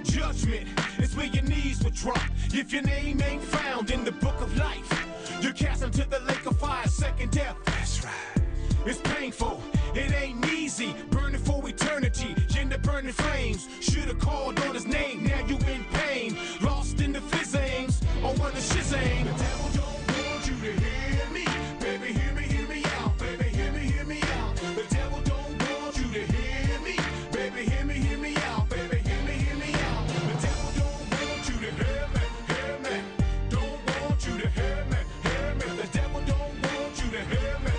judgment is where your knees will drop. If your name ain't found in the book of life, you're cast into the lake of fire, second death. That's right. It's painful, it ain't easy. Burning for eternity, in the burning flames. Should've called on his name, now you in pain. Lost in the fizzings, over the shizang. The devil don't want you to hear me. Baby, hear me out. Baby, hear me out. The devil don't want you to hear me. Baby, hear me out. Baby, hear me out. The devil don't want you to hear me. Don't want you to hear me. The devil don't want you to hear me.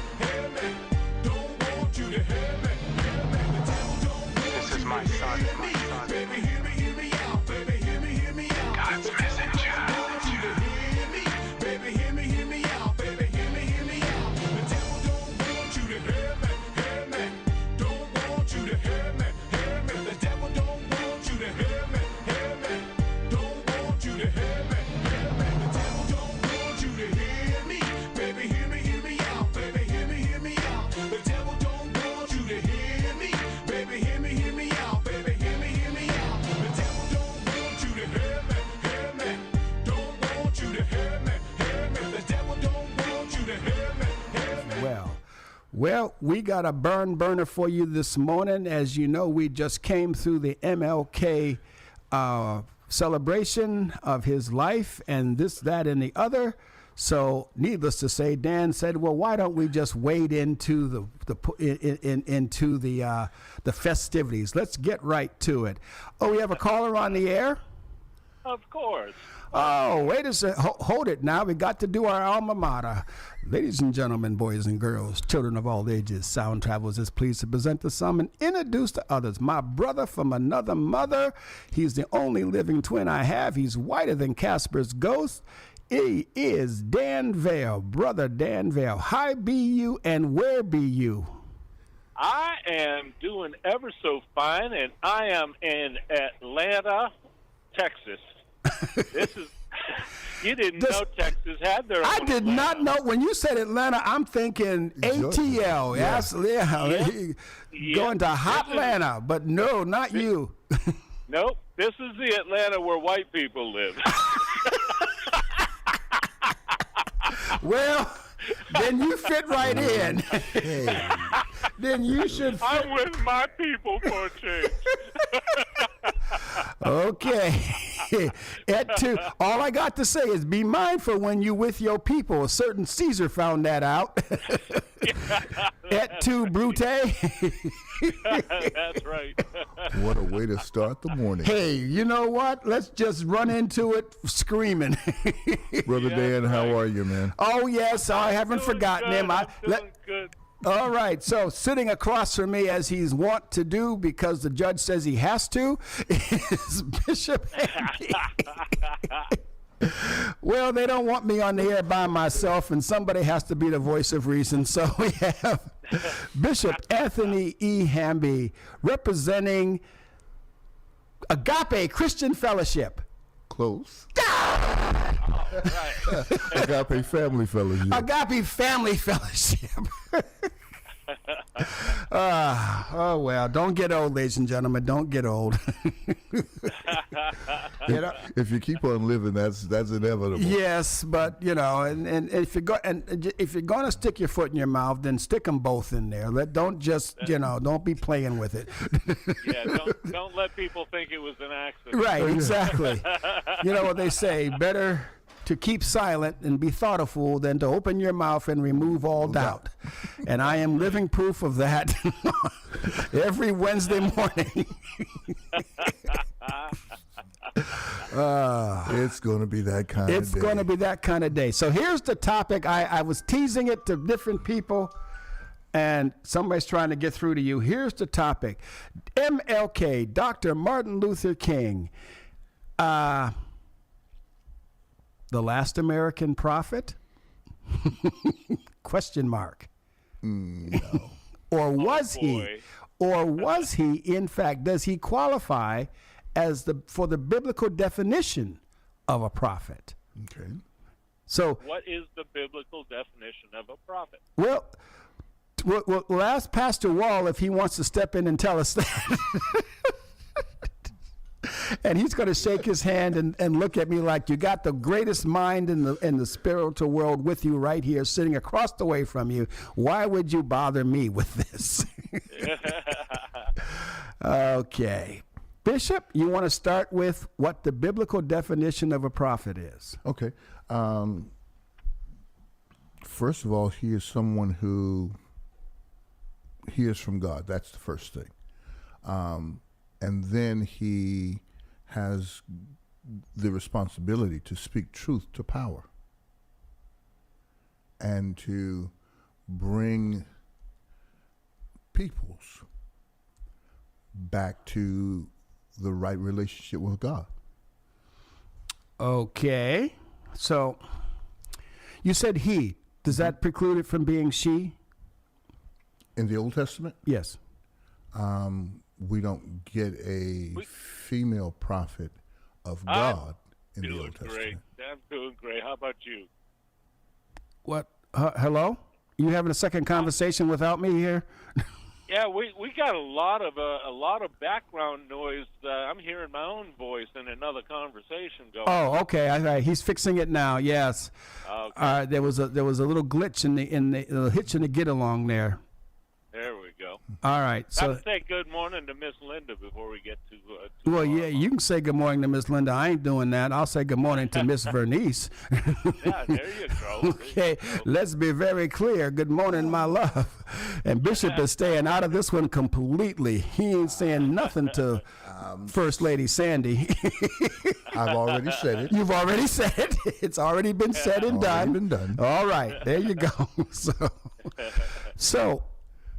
Don't want you to hear me. The devil don't want This is my son. Baby, hear me out. Baby, hear me out. God's messenger. Baby, hear me out. Baby, hear me out. The devil don't want you to hear me. Don't want you to hear me. The devil don't want you to hear me. Don't want you to hear me. The devil don't want you to hear me. Baby, hear me out. Baby, hear me out. The devil don't want you to hear me. Baby, hear me out. Baby, hear me out. The devil don't want you to hear me. Don't want you to hear me. The devil don't want you to hear me. Well, we got a burner for you this morning. As you know, we just came through the MLK celebration of his life and this, that, and the other. So, needless to say, Dan said, "Well, why don't we just wade into the festivities? Let's get right to it." Oh, we have a caller on the air. Of course. Oh, wait a second. Hold it now. We got to do our alma mater. Ladies and gentlemen, boys and girls, children of all ages, Sound Travels is pleased to present to some and introduce to others my brother from another mother. He's the only living twin I have. He's whiter than Casper's ghost. He is Dan Vale, brother Dan Vale. Hi, be you, and where be you? I am doing ever so fine, and I am in Atlanta, Texas. This is you didn't know Texas had their own I did Atlanta. not know. When you said Atlanta, I'm thinking ATL. Going to Hotlanta, but no, not you. Nope. This is the Atlanta where white people live. Well, then you fit right in. Then you should fit. I'm with my people for a change. Okay. All I got to say is be mindful when you with your people. A certain Caesar found that out. Et tu, Brute. That's right. What a way to start the morning. Hey, you know what? Let's just run into it screaming. Brother Dan, how are you, man? Oh, yes, I haven't forgotten him. Good. All right, so sitting across from me, as he's wont to do because the judge says he has to, is Bishop Andy. Well, they don't want me on the air by myself, and somebody has to be the voice of reason. So we have Bishop Anthony E. Hamby representing Agape Christian Fellowship. Close. Right. Agape Family Fellowship. Agape Family Fellowship. Oh, well, don't get old, ladies and gentlemen. Don't get old. You know? If you keep on living, that's inevitable. Yes, but you know, and if you're going to stick your foot in your mouth, then stick them both in there. Don't just don't be playing with it. Yeah, don't let people think it was an accident. Right, exactly. You know what they say: better to keep silent and be thoughtful than to open your mouth and remove all doubt. And I am living proof of that every Wednesday morning. It's going to be that kind of day. It's going to be that kind of day. So here's the topic. I was teasing it to different people, and somebody's trying to get through to you. Here's the topic. MLK, Dr. Martin Luther King, the last American prophet? Question mark. No. Or was he? Or was he, in fact, does he qualify as for the biblical definition of a prophet? Okay. So what is the biblical definition of a prophet? Well, we'll ask Pastor Wall if he wants to step in and tell us that. And he's going to shake his hand and look at me like, you got the greatest mind in the spiritual world with you right here, sitting across the way from you. Why would you bother me with this? Okay. Bishop, you want to start with what the biblical definition of a prophet is? Okay. First of all, he is someone who hears from God. That's the first thing. And then he has the responsibility to speak truth to power and to bring peoples back to the right relationship with God. Okay. So you said he. Does that preclude it from being she? In the Old Testament, Yes. we don't get a female prophet of God in the Doing Old Testament. great. I'm doing great. How about you? What? Hello? You having a second conversation without me here? Yeah, we got a lot of background noise. I'm hearing my own voice in another conversation going. Oh, okay. He's fixing it now. Yes. Okay. There was a little glitch in the hitch in the get along there. There we go. All right. I have So, to say good morning to Miss Linda before we get to well, our- yeah, you can say good morning to Miss Linda. I ain't doing that. I'll say good morning to Miss Vernice. Yeah, there you go. Okay, let's be very clear. Good morning, my love. And Bishop is staying out of this one completely. He ain't saying nothing to First Lady Sandy. I've already said it. You've already said it. It's already been said and Already done. been done. All right, there you go. So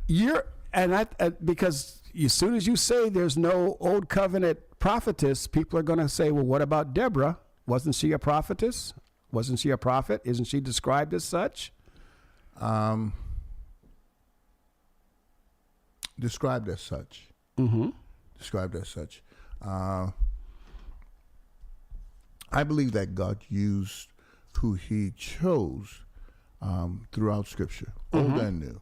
you're because as soon as you say there's no old covenant prophetess, people are going to say, well, what about Deborah? Wasn't she a prophetess? Wasn't she a prophet? Isn't she described as such? Described as such. Mm-hmm. Described as such. I believe that God used who he chose throughout Scripture, old and new.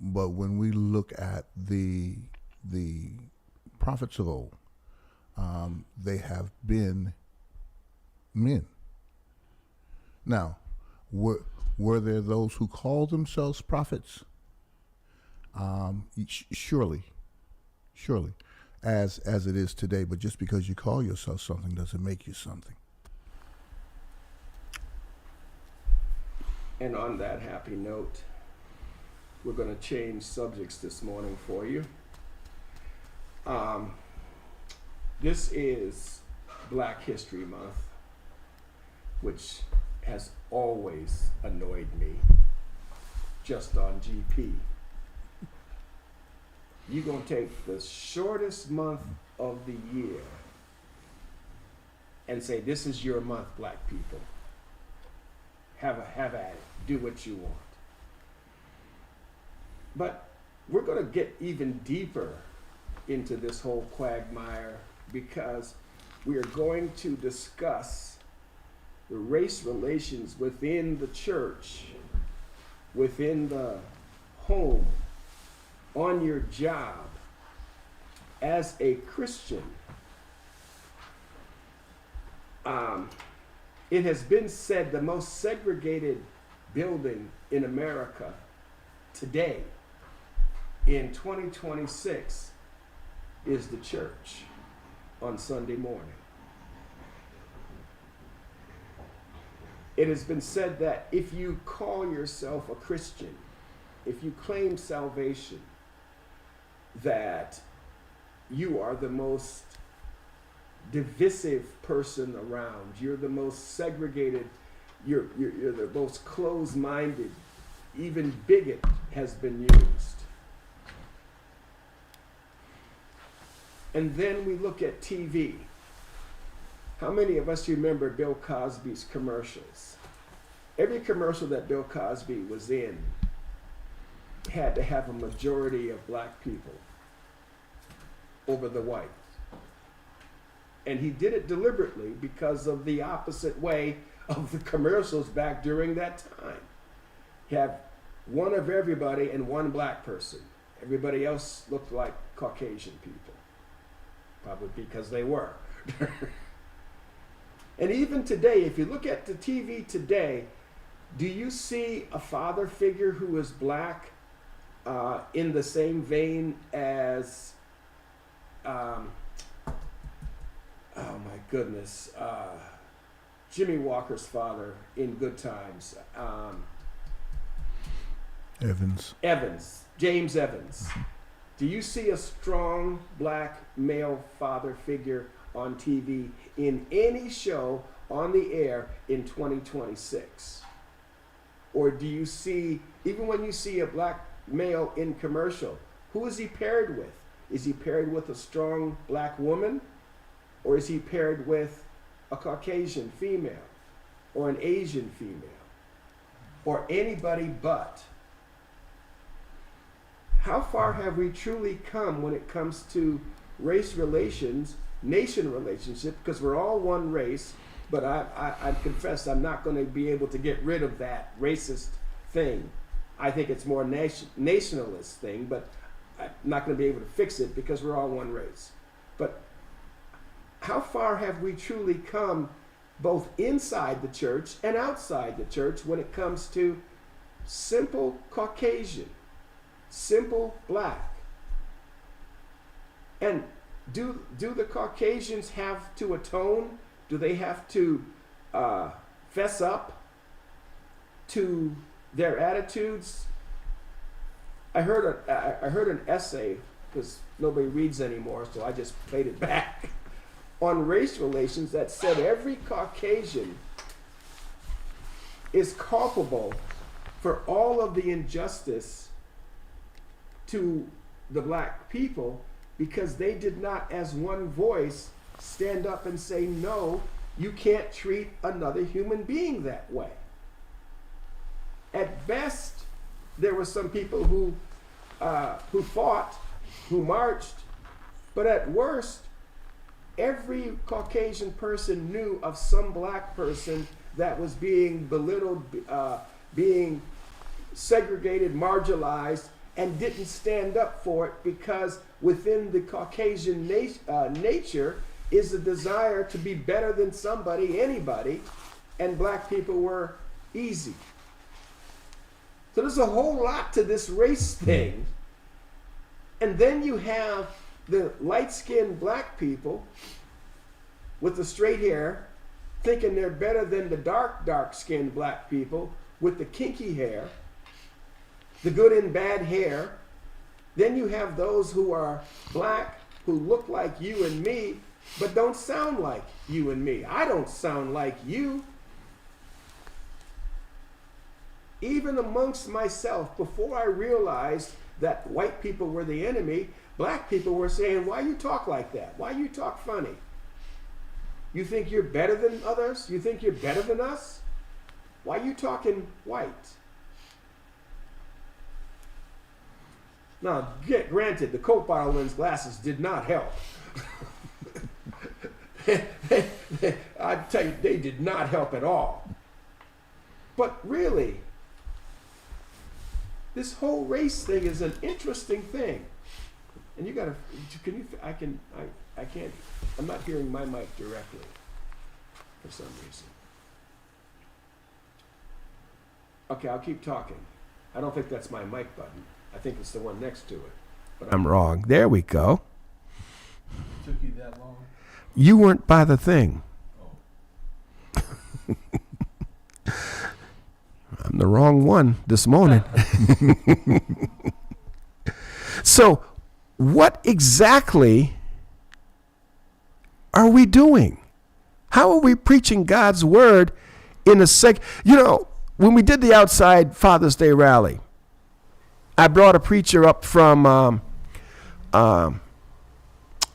But when we look at the prophets of old, they have been men. Now, were there those who called themselves prophets? Surely, as it is today. But just because you call yourself something doesn't make you something. And on that happy note, we're going to change subjects this morning for you. This is Black History Month, which has always annoyed me, just on GP. You're going to take the shortest month of the year and say, this is your month, black people. Have at it. Do what you want. But we're going to get even deeper into this whole quagmire because we are going to discuss the race relations within the church, within the home, on your job, as a Christian. It has been said the most segregated building in America today in 2026 is the church on Sunday morning. It has been said that if you call yourself a Christian, if you claim salvation, that you are the most divisive person around. You're the most segregated. You're the most closed-minded. Even bigot has been used. And then we look at TV. How many of us remember Bill Cosby's commercials? Every commercial that Bill Cosby was in had to have a majority of black people over the whites. And he did it deliberately because of the opposite way of the commercials back during that time. Have one of everybody and one black person. Everybody else looked like Caucasian people. probably because they were. And even today, if you look at the TV today, do you see a father figure who is black in the same vein as, oh my goodness, Jimmy Walker's father in Good Times? James Evans. Do you see a strong black male father figure on TV in any show on the air in 2026? Or do you see, even when you see a black male in commercial, who is he paired with? Is he paired with a strong black woman? Or is he paired with a Caucasian female? Or an Asian female? Or anybody but? How far have we truly come when it comes to race relations, nation relationship? Because we're all one race, but I confess I'm not going to be able to get rid of that racist thing. I think it's more nationalist thing, but I'm not going to be able to fix it because we're all one race. But how far have we truly come both inside the church and outside the church when it comes to simple Caucasian, simple black? And do the Caucasians have to atone? Do they have to fess up to their attitudes? I heard an essay, because nobody reads anymore, so I just played it back, on race relations that said every Caucasian is culpable for all of the injustice to the black people because they did not, as one voice, stand up and say, no, you can't treat another human being that way. At best, there were some people who fought, who marched, but at worst, every Caucasian person knew of some black person that was being belittled, being segregated, marginalized, and didn't stand up for it because within the Caucasian nature is a desire to be better than somebody, anybody, and black people were easy. So there's a whole lot to this race thing. And then you have the light-skinned black people with the straight hair thinking they're better than the dark-skinned black people with the kinky hair, the good and bad hair. Then you have those who are black, who look like you and me, but don't sound like you and me. I don't sound like you. Even amongst myself, before I realized that white people were the enemy, black people were saying, why you talk like that? Why you talk funny? You think you're better than others? You think you're better than us? Why you talking white? Now, granted, the Coke bottle lens glasses did not help. I tell you, they did not help at all. But really, this whole race thing is an interesting thing. And you gotta, I can't, I'm not hearing my mic directly for some reason. Okay, I'll keep talking. I don't think that's my mic button. I think it's the one next to it. But I'm wrong. There we go. It took you that long? You weren't by the thing. Oh. I'm the wrong one this morning. So, what exactly are we doing? How are we preaching God's word in a You know, when we did the outside Father's Day rally, I brought a preacher up from, oh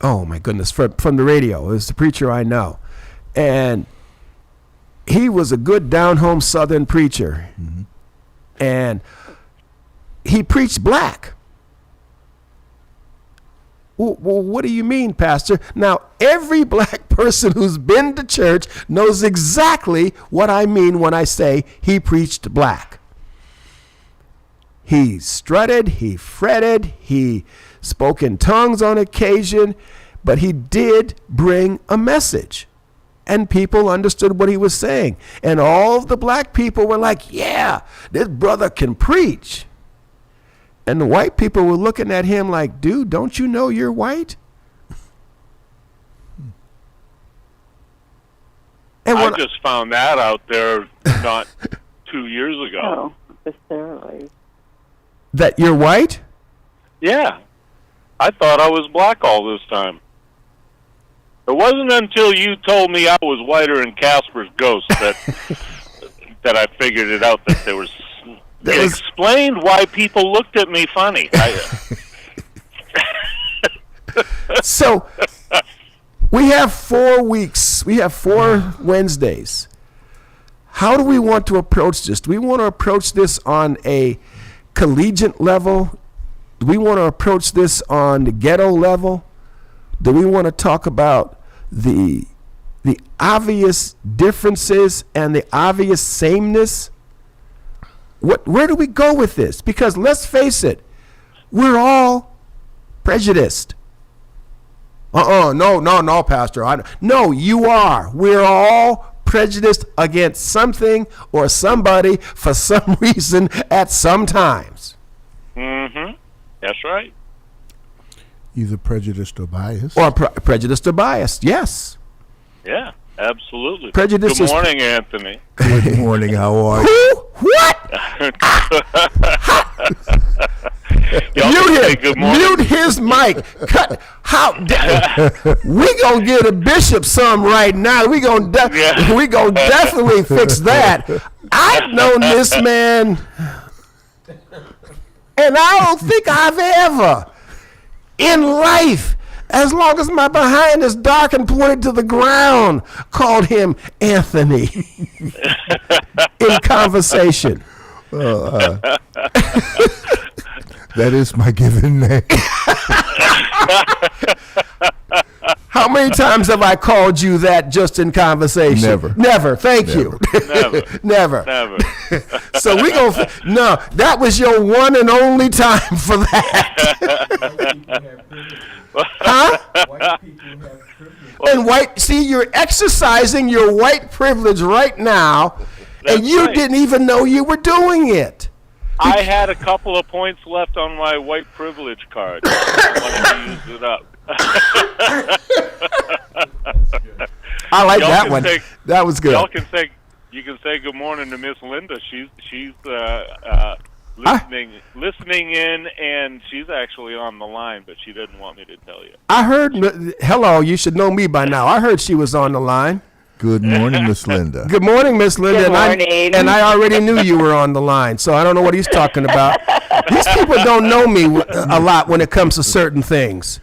my goodness, from the radio. It was the preacher I know. And he was a good down-home Southern preacher. Mm-hmm. And he preached black. Well, what do you mean, Pastor? Now, every black person who's been to church knows exactly what I mean when I say he preached black. He strutted, he fretted, he spoke in tongues on occasion, but he did bring a message. And people understood what he was saying. And all of the black people were like, yeah, this brother can preach. And the white people were looking at him like, dude, don't you know you're white? And I just found that out there not 2 years ago. Oh, necessarily. That you're white? Yeah. I thought I was black all this time. It wasn't until you told me I was whiter than Casper's ghost that that I figured it out that there was... It explained why people looked at me funny. So... we have 4 weeks. We have 4 Wednesdays. How do we want to approach this? Do we want to approach this on a collegiate level? Do we want to approach this on the ghetto level? Do we want to talk about the obvious differences and the obvious sameness? Where do we go with this? Because let's face it, we're all prejudiced. No, Pastor. No, you are. We're all prejudiced against something or somebody for some reason at some times. Mm-hmm. That's right. Either prejudiced or biased. Or prejudiced or biased, yes. Yeah, absolutely. Prejudice Good is- morning, Anthony. Good morning. How are you? Who? What? Y'all Mute can say him. good morning. Mute his mic. Cut. We gonna get a bishop some right now. We gonna Yeah. we gonna definitely fix that. I've known this man, and I don't think I've ever in life, as long as my behind is dark and pointed to the ground, called him Anthony in conversation. That is my given name. How many times have I called you that just in conversation? Never. Never. Thank you. Never. Never. Never. So we go. No, that was your one and only time for that. Huh? And white. See, you're exercising your white privilege right now, and That's you right. didn't even know you were doing it. I had a couple of points left on my white privilege card. I wanted to use it up. I like Y'all that can one. say- That was good. Y'all can say, you can say good morning to Miss Linda. She's listening in, and she's actually on the line, but she didn't want me to tell you. I heard. Hello, you should know me by now. I heard she was on the line. Good morning, Miss Linda. Good morning, Miss Linda. Good morning. And I already knew you were on the line, so I don't know what he's talking about. These people don't know me a lot when it comes to certain things.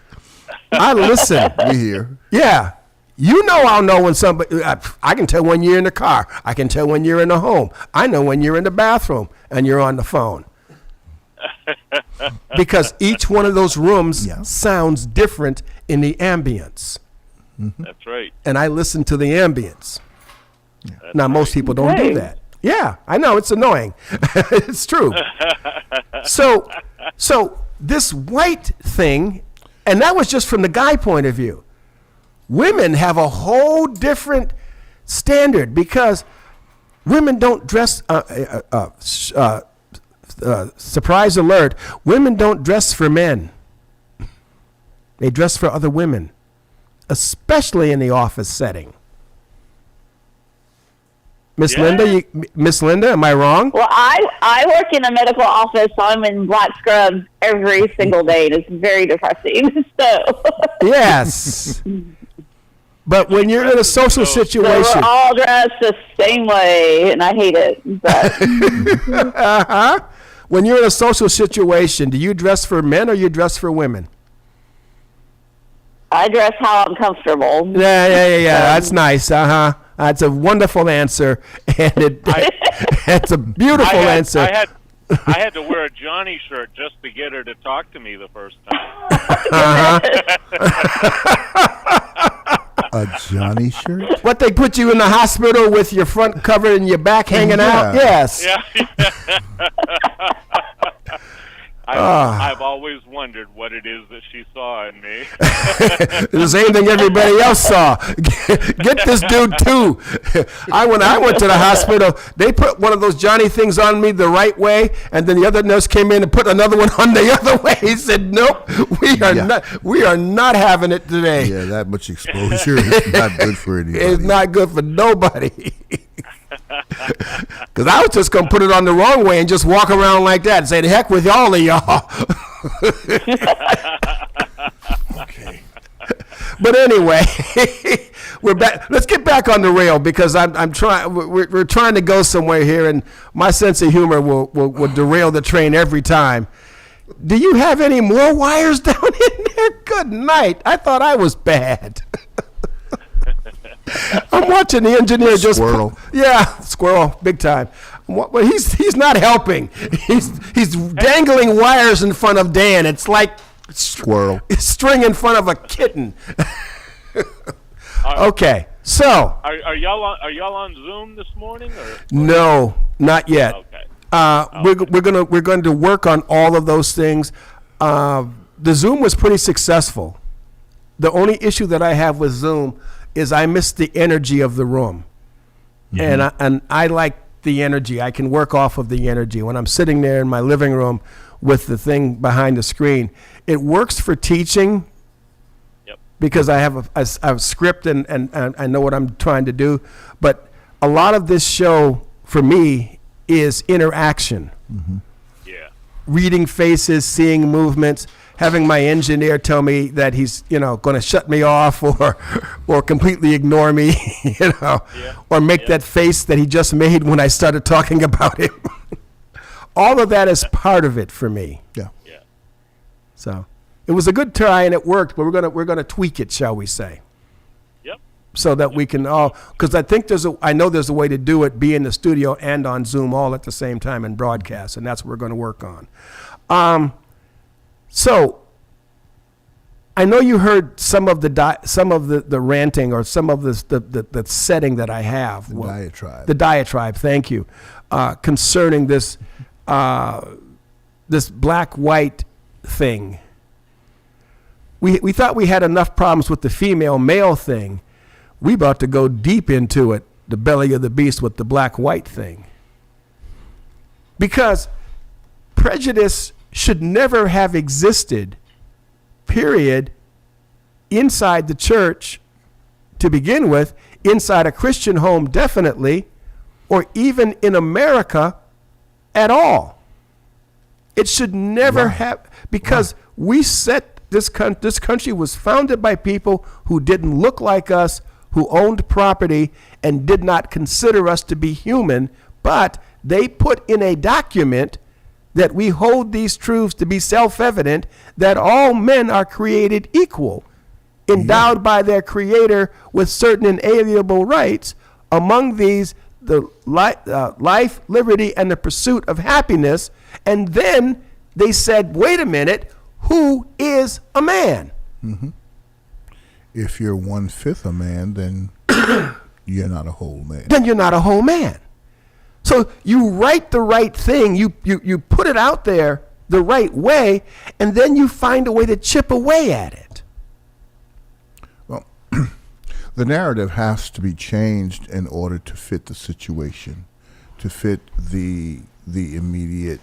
I listen. We here. Yeah. You know I'll know when somebody, I can tell when you're in the car. I can tell when you're in the home. I know when you're in the bathroom and you're on the phone. Because each one of those rooms Yeah. sounds different in the ambience. That's right. And I listen to the ambience. Now, most people don't do Right. that. Yeah, I know, it's annoying. It's true. So this white thing, and that was just from the guy point of view. Women have a whole different standard because women don't dress, surprise alert, women don't dress for men. They dress for other women, especially in the office setting. Miss Yeah. Linda, Miss Linda, am I wrong? Well, I work in a medical office, so I'm in black scrubs every single day, and it's very depressing. So, Yes. But when you're in a social so situation, we're all dressed the same way, and I hate it. But when you're in a social situation, do you dress for men or you dress for women? I dress how I'm comfortable. Yeah. That's nice. That's a wonderful answer, and it's a beautiful answer. I had to wear a Johnny shirt just to get her to talk to me the first time. A Johnny shirt? What, they put you in the hospital with your front covered and your back hanging out? Yeah. Yes. Yeah. I've always wondered what it is that she saw in me. The same thing everybody else saw. Get this dude too. When I went to the hospital, they put one of those Johnny things on me the right way, and then the other nurse came in and put another one on the other way. He said, "Nope, we are not having it today." Yeah, that much exposure is not good for anybody. It's not good for nobody. Because I was just going to put it on the wrong way and just walk around like that and say, "The heck with all of y'all." Okay. But anyway, we're back. Let's get back on the rail because I'm trying. We're trying to go somewhere here, and my sense of humor will derail the train every time. Do you have any more wires down in there? Good night. I thought I was bad. I'm watching the engineer just Squirrel. Yeah, squirrel, big time. Well, he's not helping. He's dangling wires in front of Dan. It's like Squirrel. string in front of a kitten. Okay, so Are y'all on Zoom this morning? Or? no, not yet. Okay. We're going to work on all of those things. The Zoom was pretty successful. The only issue that I have with Zoom is I miss the energy of the room, and I like the energy. I can work off of the energy when I'm sitting there in my living room with the thing behind the screen. It works for teaching. Yep. Because I have a script and I know what I'm trying to do, but a lot of this show for me is interaction. Yeah. Reading faces, seeing movements, having my engineer tell me that he's, going to shut me off or completely ignore me, or make that face that he just made when I started talking about him. All of that is part of it for me. Yeah. Yeah. So it was a good try and it worked, but we're gonna tweak it, shall we say? Yep. So that we can all, because I know there's a way to do it, be in the studio and on Zoom all at the same time and broadcast, and that's what we're going to work on. So I know you heard some of the ranting or some of the setting that I have. Diatribe. The diatribe. Thank you. Concerning this black-white thing. We thought we had enough problems with the female-male thing. We about to go deep into it, the belly of the beast with the black-white thing. Because prejudice should never have existed, period, inside the church to begin with, inside a Christian home definitely, or even in America at all. It should never have, because we set this country was founded by people who didn't look like us, who owned property and did not consider us to be human, but they put in a document that we hold these truths to be self-evident, that all men are created equal, endowed by their creator with certain inalienable rights, among these the life, liberty, and the pursuit of happiness. And then they said, wait a minute, who is a man? Mm-hmm. If you're 1/5 a man, then you're not a whole man. Then you're not a whole man. So you write the right thing, you put it out there the right way, and then you find a way to chip away at it. Well, the narrative has to be changed in order to fit the situation, to fit the immediate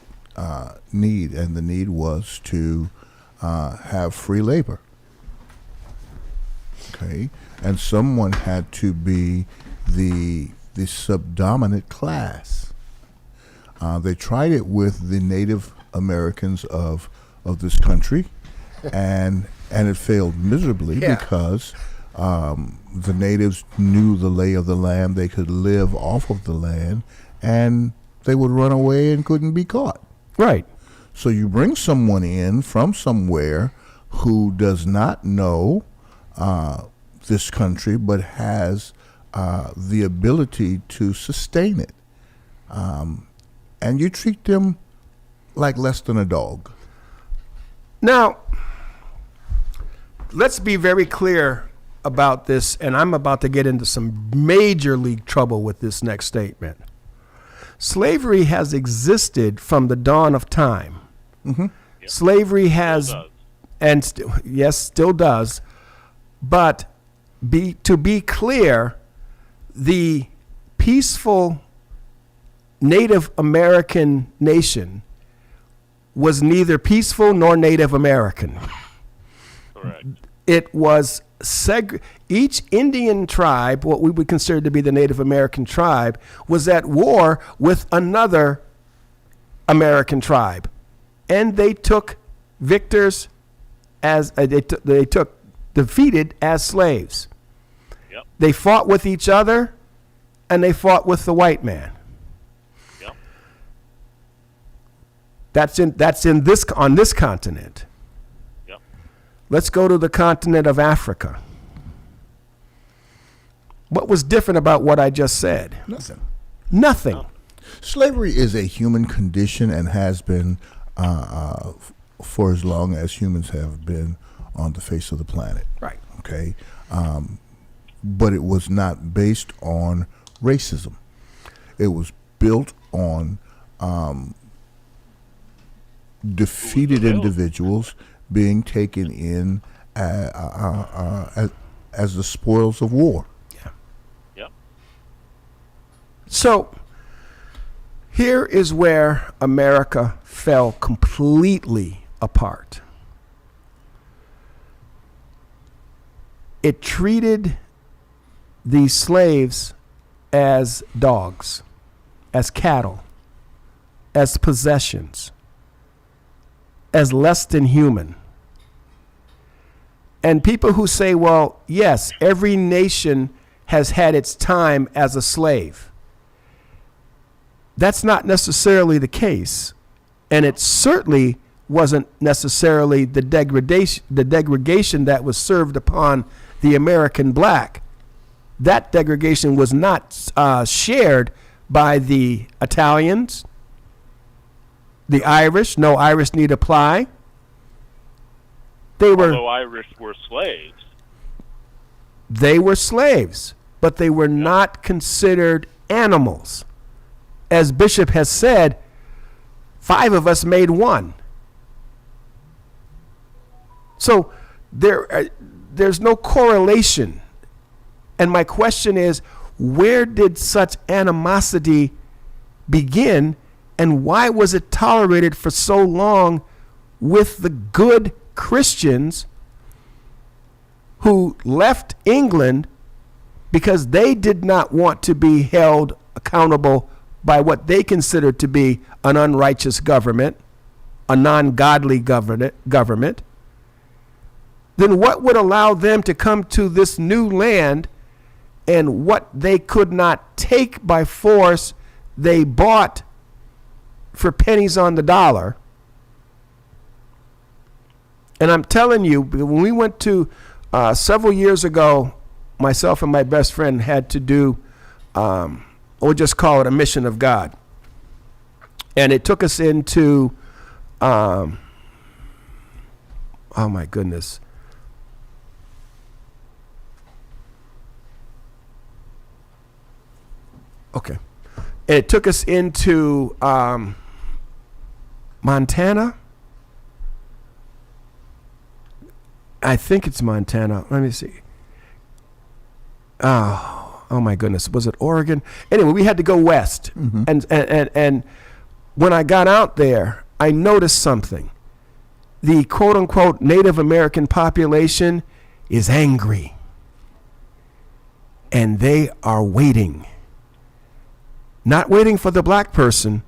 need, and the need was to have free labor. Okay, and someone had to be the subdominant class. They tried it with the Native Americans of this country, and it failed miserably because the natives knew the lay of the land. They could live off of the land, and they would run away and couldn't be caught. Right. So you bring someone in from somewhere who does not know this country, but has the ability to sustain it. And you treat them like less than a dog. Now, let's be very clear about this, and I'm about to get into some major league trouble with this next statement. Slavery has existed from the dawn of time. Mm-hmm. Slavery has, Still does. and yes, still does. But to be clear, the peaceful Native American nation was neither peaceful nor Native American. Correct. It was each Indian tribe, what we would consider to be the Native American tribe, was at war with another American tribe, and they took victors as they took defeated as slaves. Yep. They fought with each other, and they fought with the white man. Yep. That's on this continent. Yep. Let's go to the continent of Africa. What was different about what I just said? Nothing. Nothing. Slavery is a human condition and has been for as long as humans have been on the face of the planet. Right. Okay. But it was not based on racism. It was built on defeated individuals being taken in as the spoils of war. Yep. So here is where America fell completely apart. It treated these slaves as dogs, as cattle, as possessions, as less than human. And people who say, well, yes, every nation has had its time as a slave. That's not necessarily the case. And it certainly wasn't necessarily the degradation that was served upon the American black. That degradation was not shared by the Italians, the Irish. No Irish need apply. Although Irish were slaves. They were slaves, but they were not considered animals. As Bishop has said, 5 of us made 1. So there's no correlation. And my question is, where did such animosity begin, and why was it tolerated for so long with the good Christians who left England because they did not want to be held accountable by what they considered to be an unrighteous government, a non-godly government? Then what would allow them to come to this new land, and what they could not take by force, they bought for pennies on the dollar? And I'm telling you, when we went to, several years ago, myself and my best friend had to do, we'll just call it a mission of God. And it took us into, oh my goodness. Okay. It took us into Montana. I think it's Montana. Let me see. Oh my goodness. Was it Oregon? Anyway, we had to go west. Mm-hmm. And when I got out there, I noticed something. The quote unquote Native American population is angry. And they are waiting. Not waiting for the black person.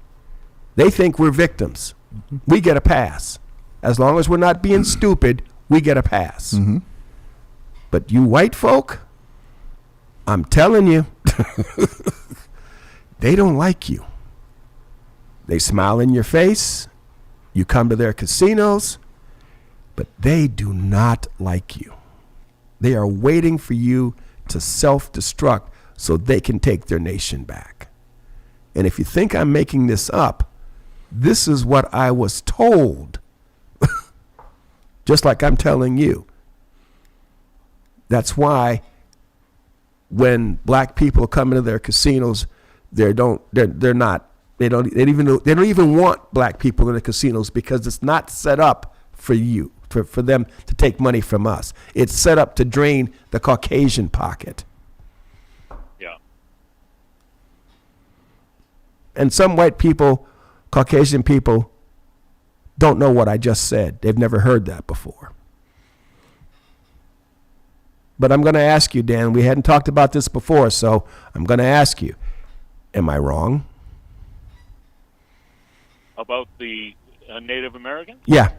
They think we're victims. Mm-hmm. We get a pass. As long as we're not being stupid, we get a pass. Mm-hmm. But you white folk, I'm telling you, they don't like you. They smile in your face. You come to their casinos, but they do not like you. They are waiting for you to self-destruct so they can take their nation back. And if you think I'm making this up, this is what I was told. Just like I'm telling you. That's why when black people come into their casinos, they're not They don't even want black people in the casinos because it's not set up for you, for them to take money from us. It's set up to drain the Caucasian pocket. Yeah. And some white people, Caucasian people, don't know what I just said. They've never heard that before. But I'm going to ask you, Dan, we hadn't talked about this before, so I'm going to ask you, am I wrong? About the Native Americans? Yeah.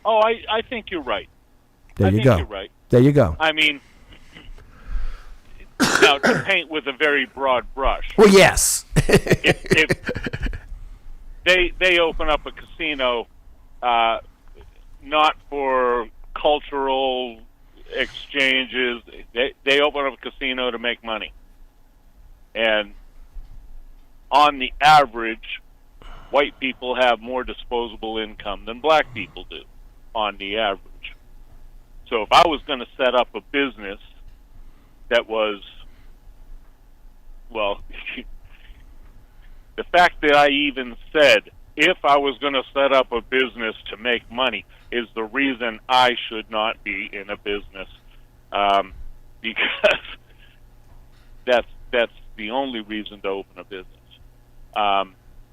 Oh, I think you're right. There you go. You're right. There you go. I mean, now to paint with a very broad brush. Well, yes. if they open up a casino, not for cultural exchanges, they open up a casino to make money, and on the average, white people have more disposable income than black people do, on the average. So if I was going to set up a business that was, well, the fact that I even said, if I was going to set up a business to make money, is the reason I should not be in a business, because that's the only reason to open a business.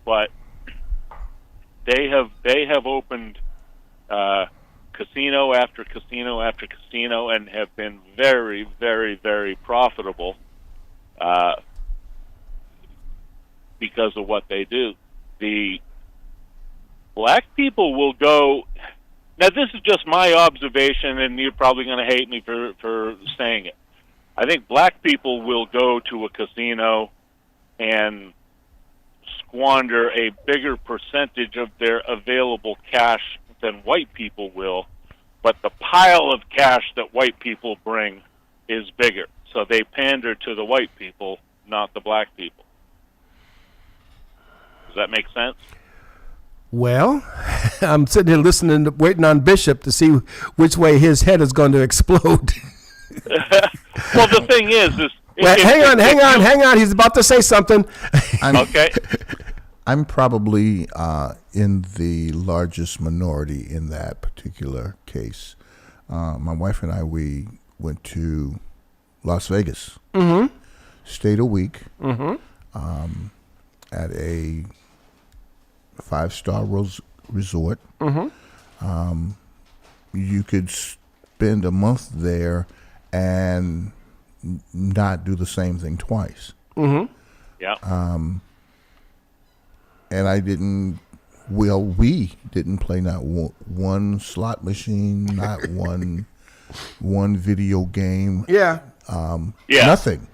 But they have opened casino after casino after casino and have been very, very, very profitable because of what they do. The black people will go. Now, this is just my observation, and you're probably going to hate me for saying it. I think black people will go to a casino and squander a bigger percentage of their available cash than white people will, but the pile of cash that white people bring is bigger. So they pander to the white people, not the black people. Does that make sense? Well, I'm sitting here listening, waiting on Bishop to see which way his head is going to explode. Well, the thing is well, hang on. He's about to say something. Okay. I'm probably in the largest minority in that particular case. My wife and I, we went to Las Vegas, stayed a week at a 5-star resort. You could spend a month there and not do the same thing twice. Yeah. And we didn't play not one slot machine, not one video game. Yeah. Nothing.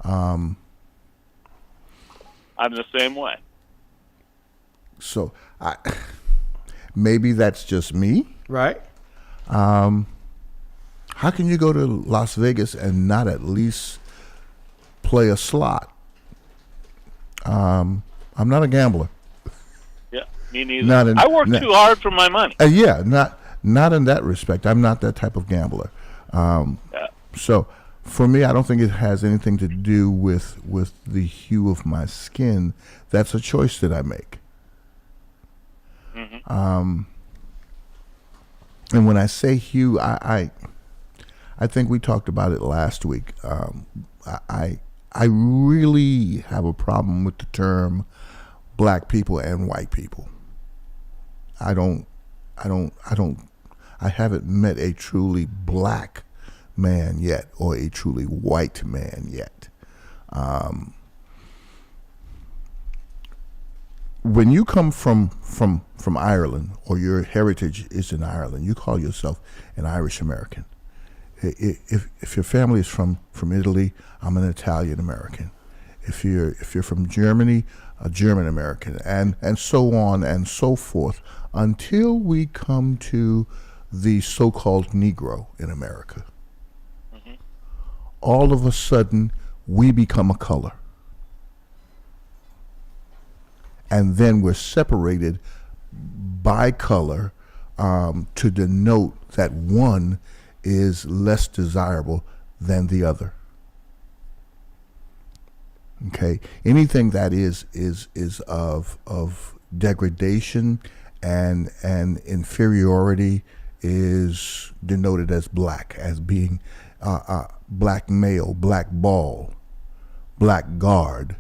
I'm the same way. So maybe that's just me. Right. How can you go to Las Vegas and not at least play a slot? I'm not a gambler. Yeah, me neither. I work too hard for my money. Yeah, not in that respect. I'm not that type of gambler. So for me, I don't think it has anything to do with the hue of my skin. That's a choice that I make. And when I say hue, I think we talked about it last week. I really have a problem with the term black people and white people. I haven't met a truly black man yet, or a truly white man yet. When you come from Ireland, or your heritage is in Ireland, you call yourself an Irish American. If your family is from Italy, I'm an Italian American. If you're from Germany, a German American, and so on and so forth, until we come to the so-called Negro in America. All of a sudden, we become a color. And then we're separated by color to denote that one is less desirable than the other. Okay, anything that is of degradation and inferiority is denoted as black, as being black male, black ball, black guard,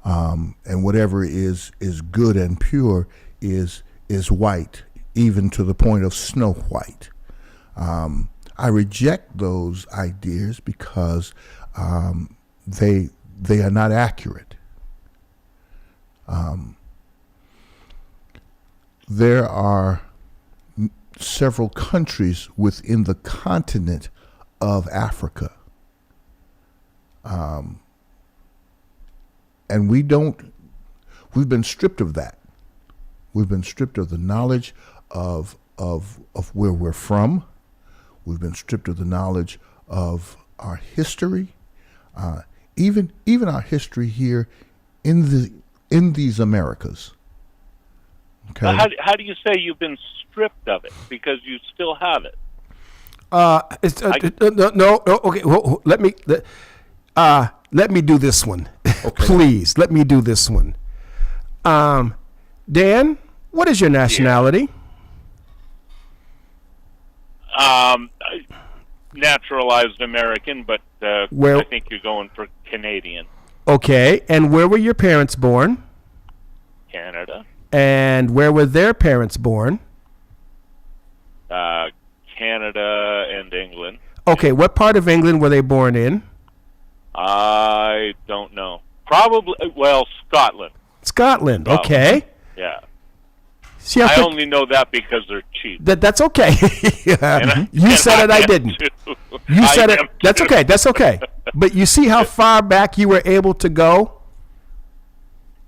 and whatever is good and pure is white, even to the point of snow white. I reject those ideas because they are not accurate. There are several countries within the continent of Africa, and we've been stripped of that. We've been stripped of the knowledge of where we're from. We've been stripped of the knowledge of our history, even our history here in these Americas. Okay. How do you say you've been stripped of it? Because you still have it. No. Okay. Let me do this one, Okay. please. Let me do this one. Dan, what is your nationality? Naturalized American, but Where- I think you're going for Canadian. Okay. And where were your parents born? Canada. And where were their parents born? Canada and England. Okay. What part of England were they born in? I don't know. Probably, Scotland. Scotland. Okay. Yeah. See, I only know that because they're cheap. That's okay. You And said it, I am didn't. too. You I said it. am That's too. okay. That's okay. But you see how far back you were able to go?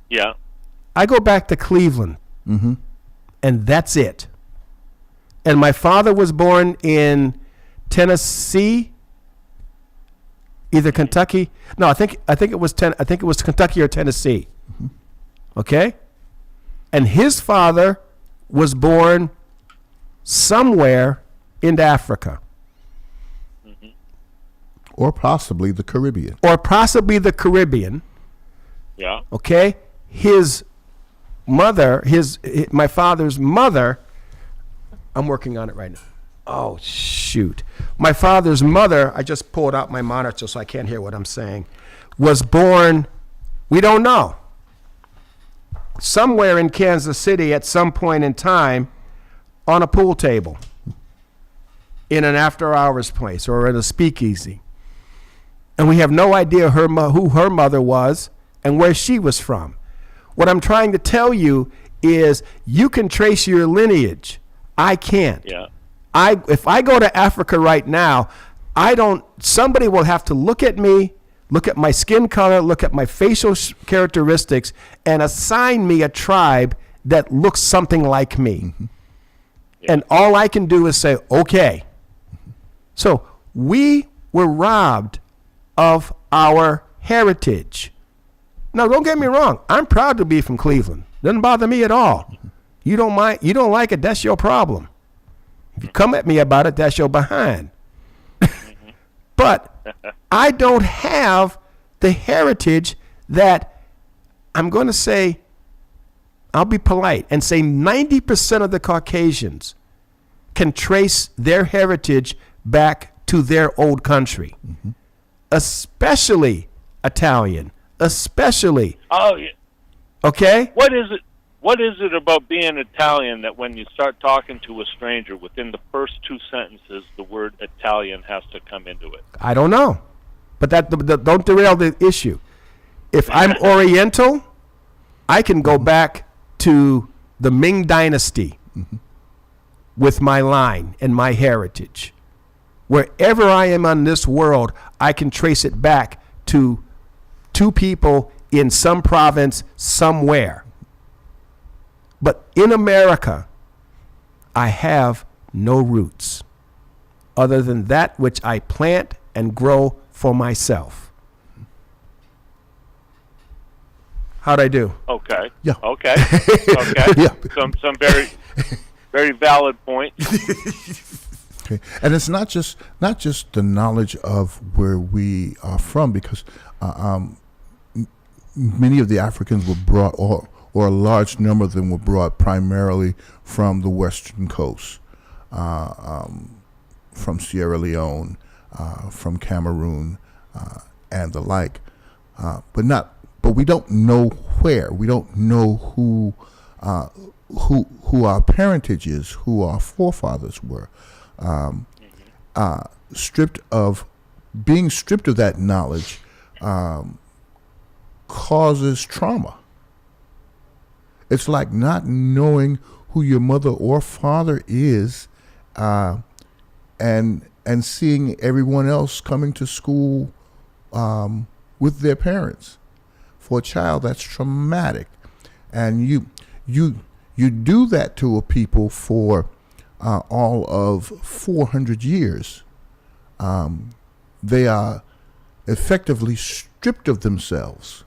Yeah. I go back to Cleveland, and that's it. And my father was born in Tennessee, either Kentucky. No, I think it was Kentucky or Tennessee. Okay, and his father was born somewhere in Africa, Or possibly the Caribbean. or possibly the Caribbean. Yeah. Okay, his mother, my father's mother. I'm working on it right now. Oh shoot! My father's mother. I just pulled out my monitor so I can't hear what I'm saying. Was born. We don't know. Somewhere in Kansas City at some point in time, on a pool table, in an after-hours place or in a speakeasy, and we have no idea who her mother was and where she was from. What I'm trying to tell you is you can trace your lineage. I can't. Yeah. If I go to Africa right now, somebody will have to look at me, look at my skin color, look at my facial characteristics, and assign me a tribe that looks something like me. Yeah. And all I can do is say, okay. So we were robbed of our heritage. Now, don't get me wrong. I'm proud to be from Cleveland. Doesn't bother me at all. You don't like it, that's your problem. If you come at me about it, that's your behind. But I don't have the heritage that I'm going to say, I'll be polite and say 90% of the Caucasians can trace their heritage back to their old country, especially Italian, especially. Oh, yeah. Okay? What is it about being Italian that when you start talking to a stranger, within the first two sentences, the word Italian has to come into it? I don't know. But don't derail the issue. If I'm Oriental, I can go back to the Ming Dynasty with my line and my heritage. Wherever I am on this world, I can trace it back to two people in some province somewhere. But in America, I have no roots other than that which I plant and grow for myself. How'd I do? Okay. Yeah. Okay. Okay. Yeah. Some very, very valid points. Okay. And it's not just the knowledge of where we are from, because many of the Africans were brought, or a large number of them were brought primarily from the western coast, from Sierra Leone, from Cameroon, and the like. But we don't know where. We don't know who our parentage is, who our forefathers were. Being stripped of that knowledge causes trauma. It's like not knowing who your mother or father is, and seeing everyone else coming to school with their parents. For a child, that's traumatic, and you do that to a people for all of 400 years. They are effectively stripped of themselves.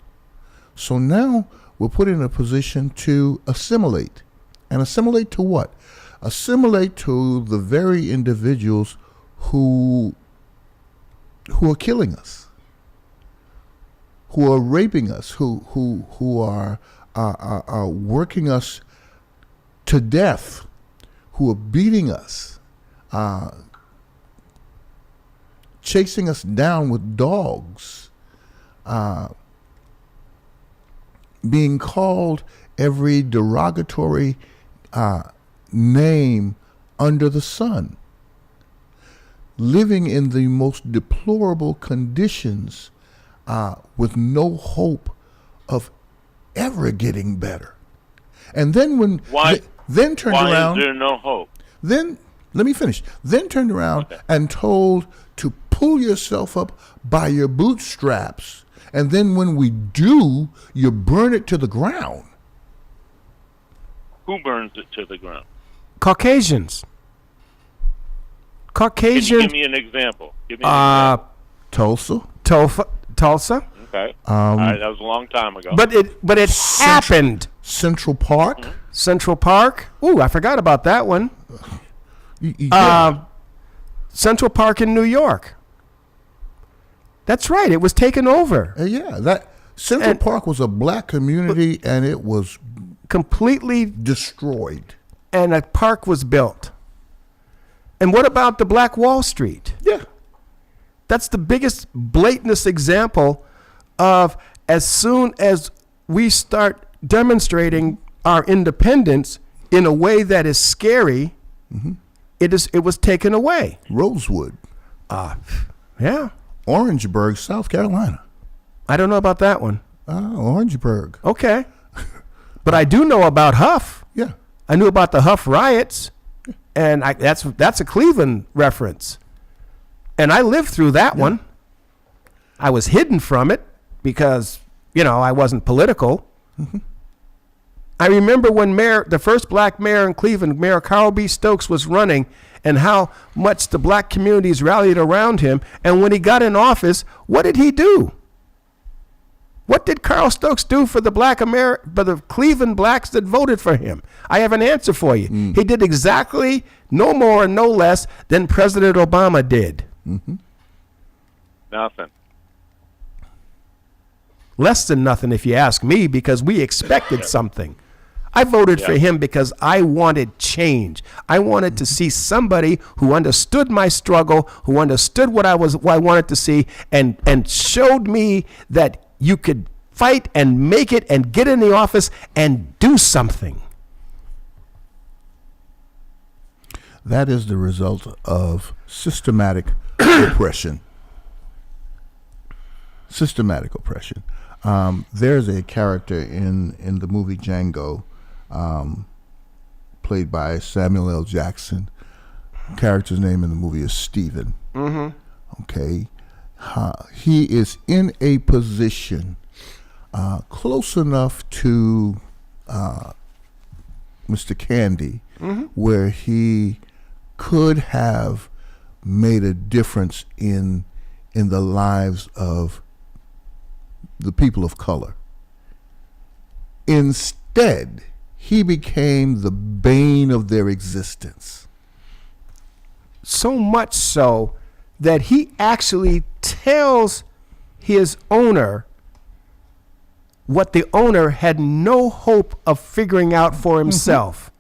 So now we're put in a position to assimilate. And assimilate to what? Assimilate to the very individuals who are killing us, who are raping us, who are working us to death, who are beating us, chasing us down with dogs, being called every derogatory name under the sun, living in the most deplorable conditions with no hope of ever getting better. And then then turned around. Why is there no hope? Then, let me finish. Then turned around and told to pull yourself up by your bootstraps. And then when we do, you burn it to the ground. Who burns it to the ground? Caucasians. Can you give me an example? Tulsa. Tulsa. Okay. All right, that was a long time ago. But it happened. Central Park. Mm-hmm. Central Park. Ooh, I forgot about that one. Central Park in New York. That's right. It was taken over. That Central Park was a black community, and it was completely destroyed. And a park was built. And what about the Black Wall Street? Yeah. That's the biggest, blatantest example of as soon as we start demonstrating our independence in a way that is scary, it was taken away. Rosewood. Yeah. Orangeburg, South Carolina. I don't know about that one. Orangeburg. Okay. But I do know about Huff. Yeah. I knew about the Huff riots, and that's a Cleveland reference. And I lived through that one. I was hidden from it because, I wasn't political. I remember when the first black mayor in Cleveland, Mayor Carl B. Stokes, was running, and how much the black communities rallied around him. And when he got in office, what did he do? What did Carl Stokes do for the for the Cleveland blacks that voted for him? I have an answer for you. He did exactly no more and no less than President Obama did. Nothing. Less than nothing, if you ask me, because we expected something. I voted for him because I wanted change. I wanted to see somebody who understood my struggle, who understood what I wanted to see, and showed me that you could fight and make it and get in the office and do something. That is the result of systematic oppression. Systematic oppression. There's a character in the movie Django, played by Samuel L. Jackson. The character's name in the movie is Stephen. Okay. He is in a position close enough to Mr. Candy where he could have made a difference in the lives of the people of color. Instead, he became the bane of their existence. So much so that he actually tells his owner what the owner had no hope of figuring out for himself.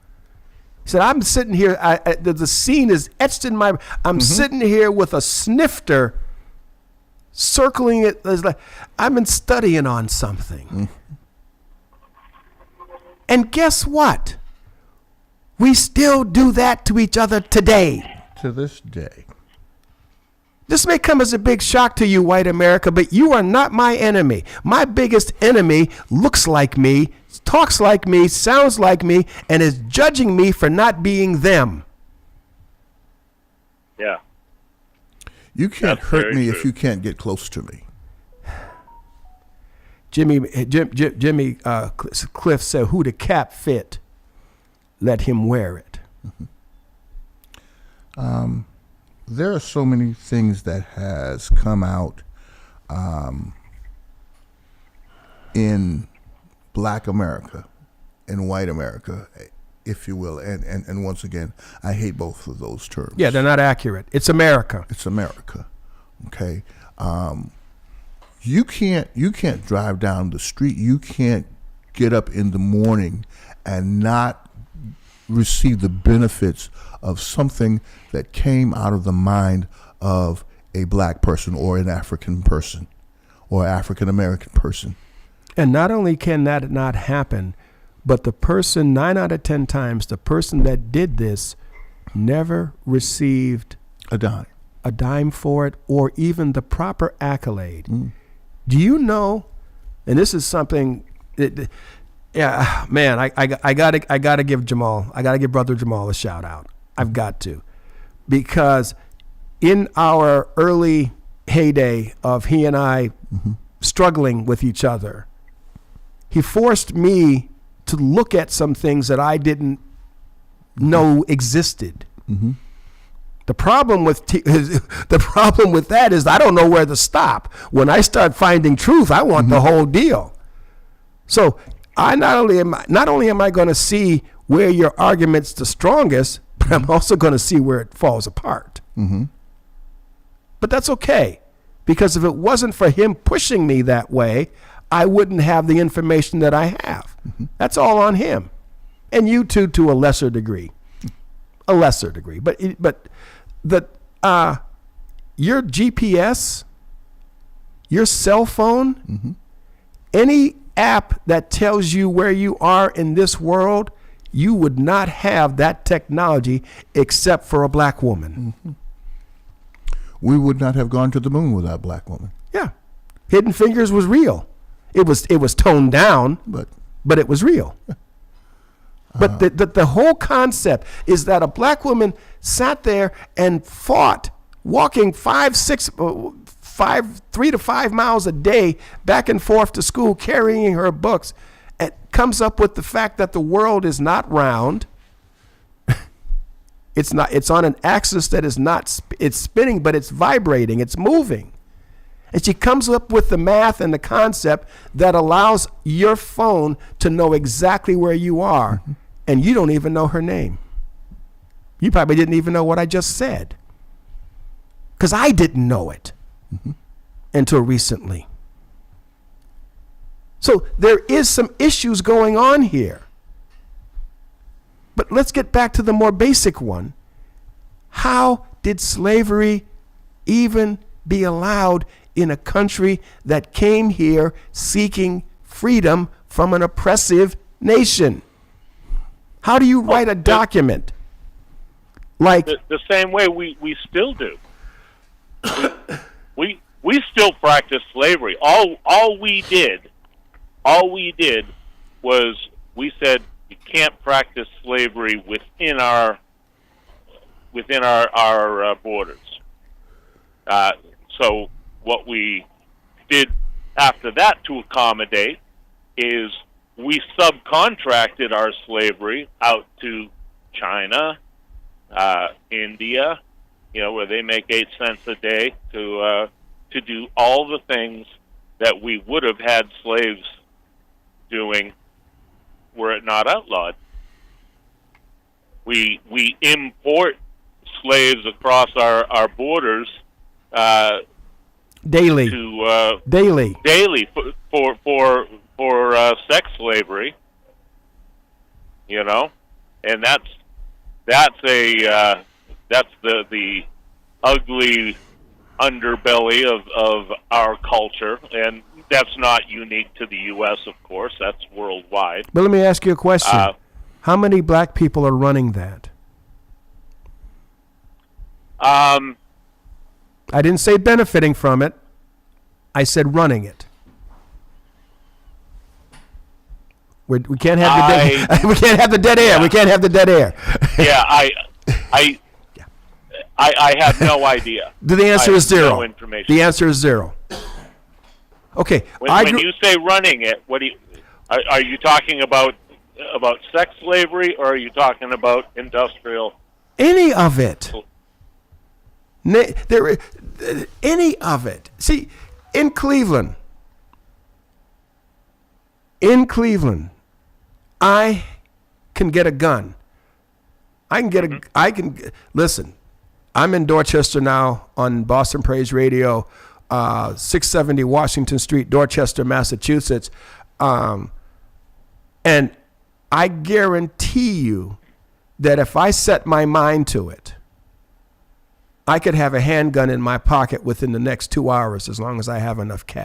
He said, I'm sitting here, the scene is etched in my, I'm sitting here with a snifter circling it. Like, I've been studying on something. And guess what? We still do that to each other today. To this day. This may come as a big shock to you, white America, but you are not my enemy. My biggest enemy looks like me, talks like me, sounds like me, and is judging me for not being them. Yeah. You can't That's hurt very me true. if you can't get close to me. Jimmy Cliff said, who the cap fit, let him wear it. There are so many things that has come out in Black America and white America, if you will. And once again, I hate both of those terms. Yeah, they're not accurate. It's America. It's America. Okay. You can't drive down the street. You can't get up in the morning and not receive the benefits of something that came out of the mind of a black person or an African person or African American person. And not only can that not happen, but the person, 9 out of 10 times, the person that did this never received A dime. For it or even the proper accolade. Do you know, and this is something that, yeah, man, I gotta give Brother Jamal a shout out. I've got to, because in our early heyday of he and I struggling with each other, he forced me to look at some things that I didn't know existed. The problem with that is I don't know where to stop. When I start finding truth, I want the whole deal. So I not only am I going to see where your argument's the strongest, but I'm also going to see where it falls apart. But that's okay, because if it wasn't for him pushing me that way, I wouldn't have the information that I have. That's all on him, and you too, to a lesser degree. But your GPS, your cell phone, any app that tells you where you are in this world, you would not have that technology except for a black woman. We would not have gone to the moon without black women. Yeah, Hidden Fingers was real. It was toned down, but it was real. But the whole concept is that a black woman sat there and fought, walking 3 to 5 miles a day back and forth to school, carrying her books, and comes up with the fact that the world is not round. It's on an axis that is not, it's spinning, but it's vibrating, it's moving. And she comes up with the math and the concept that allows your phone to know exactly where you are. And you don't even know her name. You probably didn't even know what I just said, because I didn't know it until recently. So there is some issues going on here. But let's get back to the more basic one. How did slavery even be allowed in a country that came here seeking freedom from an oppressive nation? How do you write a document like the same way we still do? We still practice slavery. All we did was we said you can't practice slavery within our borders. So what we did after that to accommodate is we subcontracted our slavery out to China, India, where they make 8 cents a day to do all the things that we would have had slaves doing were it not outlawed. We import slaves across our borders daily for for sex slavery. You know, and that's the ugly underbelly of our culture, and that's not unique to the U.S. Of course, that's worldwide. But let me ask you a question: how many black people are running that? I didn't say benefiting from it. I said running it. We can't have the dead, we can't have the dead air. Yeah. We can't have the dead air. Yeah, I have no idea. The answer is zero. No information. The answer is zero. Okay. When you say running it, what do you are you talking about sex slavery, or are you talking about industrial? Any of it. Any of it. See, in Cleveland, I can get a gun. Listen, I'm in Dorchester now on Boston Praise Radio, 670 Washington Street, Dorchester, Massachusetts. And I guarantee you that if I set my mind to it, I could have a handgun in my pocket within the next 2 hours as long as I have enough cash.